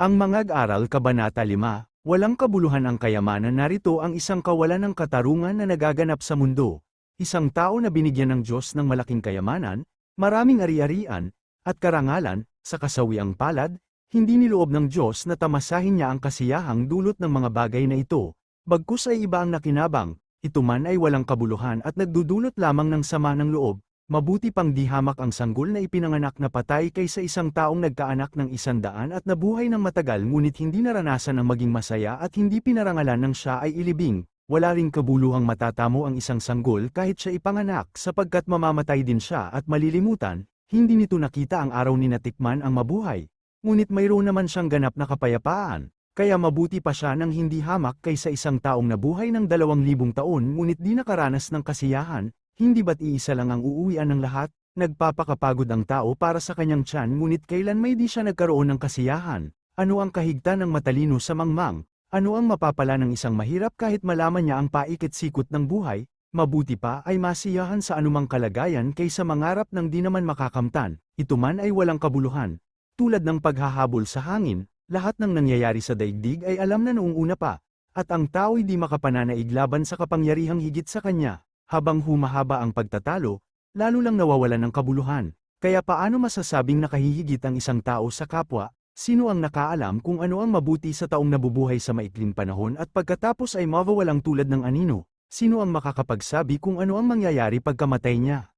Ang Mangag-aral Kabanata 5, Walang kabuluhan ang kayamanan. Narito ang isang kawalan ng katarungan na nagaganap sa mundo. Isang tao na binigyan ng Diyos ng malaking kayamanan, maraming ari-arian, at karangalan, sa kasawiang palad, hindi niloob ng Diyos na tamasahin niya ang kasiyahang dulot ng mga bagay na ito. Bagkus ay iba ang nakinabang, ito man ay walang kabuluhan at nagdudulot lamang ng sama ng loob. Mabuti pang di hamak ang sanggol na ipinanganak na patay kaysa isang taong nagkaanak ng 100 at nabuhay ng matagal ngunit hindi naranasan ang maging masaya at hindi pinarangalan ng siya ay ilibing. Wala ring kabuluhang matatamo ang isang sanggol kahit siya ipanganak sapagkat mamamatay din siya at malilimutan, hindi nito nakita ang araw ni natikman ang mabuhay. Ngunit mayroon naman siyang ganap na kapayapaan, kaya mabuti pa siya nang hindi hamak kaysa isang taong nabuhay ng 2,000 taon ngunit di nakaranas ng kasiyahan. Hindi ba't iisa lang ang uuwian ng lahat? Nagpapakapagod ang tao para sa kanyang tiyan ngunit kailan may di siya nagkaroon ng kasiyahan? Ano ang kahigtan ng matalino sa mangmang? Ano ang mapapala ng isang mahirap kahit malaman niya ang paikot-sikot ng buhay? Mabuti pa ay masiyahan sa anumang kalagayan kaysa mangarap ng di naman makakamtan, ito man ay walang kabuluhan. Tulad ng paghahabol sa hangin, lahat ng nangyayari sa daigdig ay alam na noong una pa, at ang tao'y di makapananaig laban sa kapangyarihang higit sa kanya. Habang humahaba ang pagtatalo, lalo lang nawawalan ng kabuluhan. Kaya paano masasabing nakahihigit ang isang tao sa kapwa? Sino ang nakaalam kung ano ang mabuti sa taong nabubuhay sa maikling panahon at pagkatapos ay mawawalang tulad ng anino? Sino ang makakapagsabi kung ano ang mangyayari pagkamatay niya?